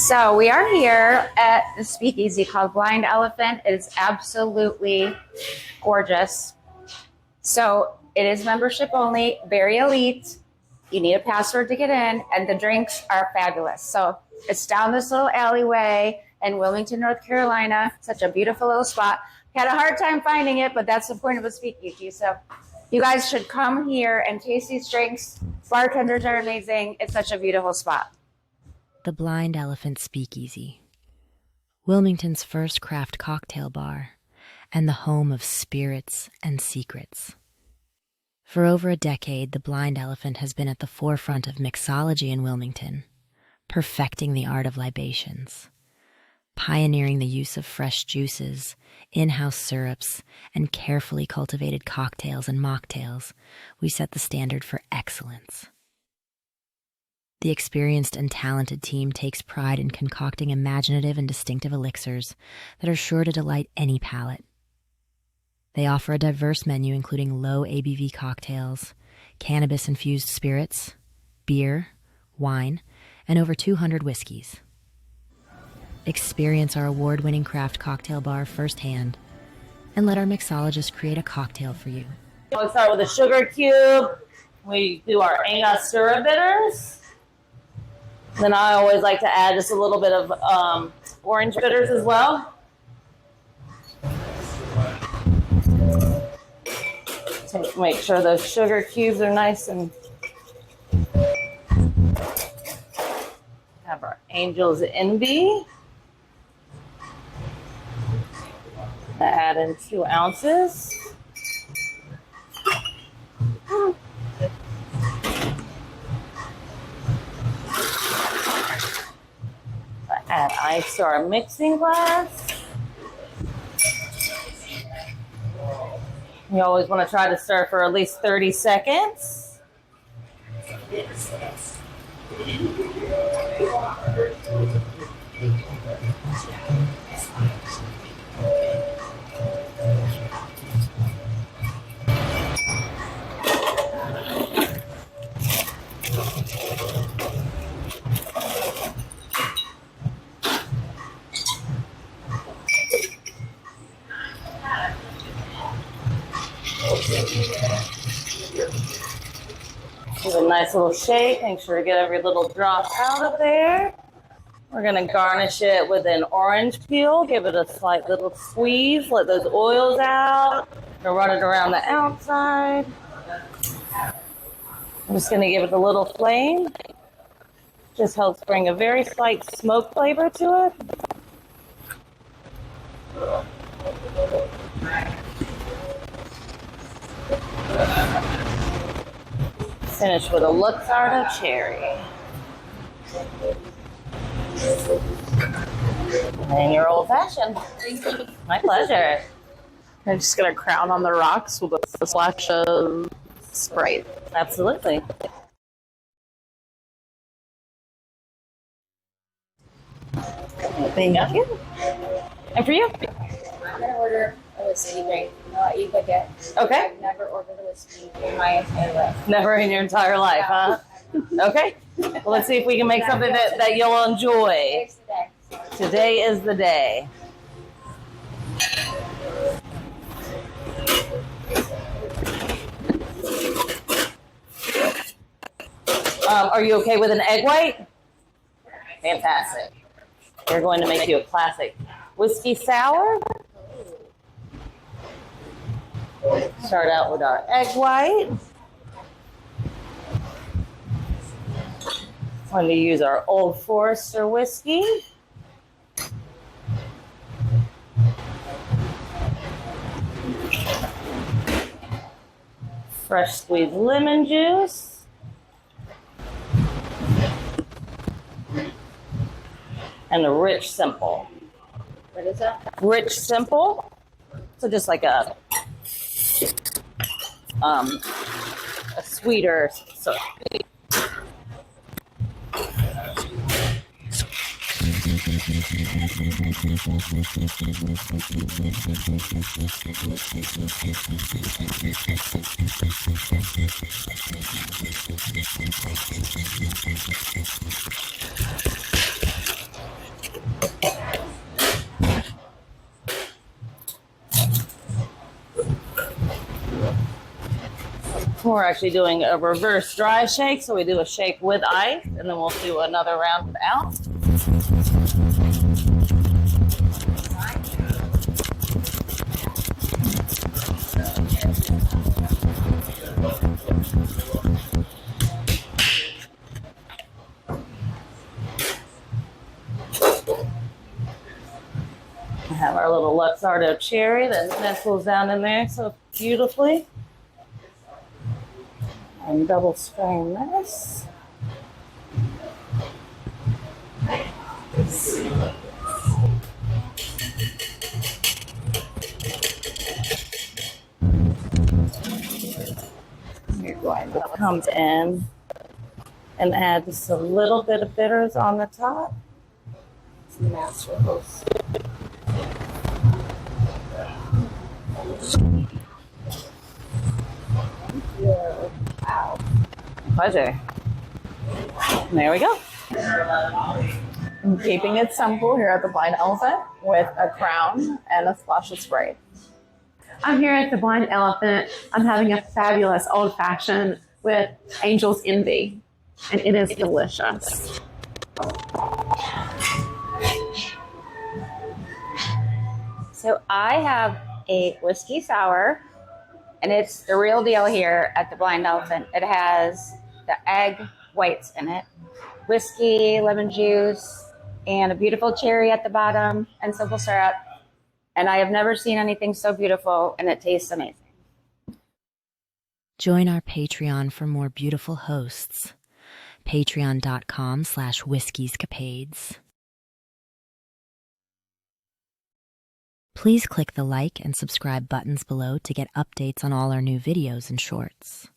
So we are here at the speakeasy called Blind Elephant. It is absolutely gorgeous. So it is membership only, very elite. You need a password to get in, and the drinks are fabulous. So it's down this little alleyway in Wilmington, North Carolina. Such a beautiful little spot. Had a hard time finding it, but that's the point of a speakeasy. So you guys should come here and taste these drinks. Bartenders are amazing. It's such a beautiful spot. The Blind Elephant Speakeasy, Wilmington's first craft cocktail bar, and the home of spirits and secrets. For over a decade, the Blind Elephant has been at the forefront of mixology in Wilmington, perfecting the art of libations, pioneering the use of fresh juices, in-house syrups, and carefully cultivated cocktails and mocktails. We set the standard for excellence. The experienced and talented team takes pride in concocting imaginative and distinctive elixirs that are sure to delight any palate. They offer a diverse menu including low ABV cocktails, cannabis-infused spirits, beer, wine, and over 200 whiskeys. Experience our award-winning craft cocktail bar firsthand and let our mixologist create a cocktail for you. We'll start with a sugar cube. We do our Angostura bitters. Then I always like to add just a little bit of orange bitters as well. Make sure those sugar cubes are nice and have our Angel's Envy. Add in 2 ounces. Add ice to our mixing glass. You always want to try to stir for at least 30 seconds. Give it a nice little shake. Make sure to get every little drop out of there. We're going to garnish it with an orange peel. Give it a slight little squeeze. Let those oils out. And run it around the outside. I'm just going to give it a little flame. Just helps bring a very slight smoke flavor to it. Finish with a Luxardo cherry. And your old fashioned. My pleasure. I'm just going to crown on the rocks with a splash of Sprite. Absolutely. Thank you. And for you? I'm going to order a whiskey drink. I'll let you pick it. Okay. I've never ordered a whiskey in my entire life. Never in your entire life, huh? Okay. Well, let's see if we can make something that you'll enjoy. Today's the day. Today is the day. Are you okay with an egg white? Fantastic. We're going to make you a classic whiskey sour. Start out with our egg white. I'm going to use our Old Forester whiskey. Fresh squeezed lemon juice. And a rich simple. What is that? Rich simple. So just like a sweeter sort. We're actually doing a reverse dry shake. So we do a shake with ice, and then we'll do another round without. We have our little Luxardo cherry that nestles down in there so beautifully. And double strain this. You're going to come in and add just a little bit of bitters on the top. Some naturals. Wow. Pleasure. There we go. I'm keeping it simple here at the Blind Elephant with a crown and a splash of Sprite. I'm here at the Blind Elephant. I'm having a fabulous old fashioned with Angel's Envy, and it is delicious. So I have a whiskey sour, and it's the real deal here at the Blind Elephant. It has the egg whites in it, whiskey, lemon juice, and a beautiful cherry at the bottom, and simple syrup. And I have never seen anything so beautiful, and it tastes amazing. Join our Patreon for more beautiful hosts. Patreon.com/whiskeyscapades. Please click the like and subscribe buttons below to get updates on all our new videos and shorts.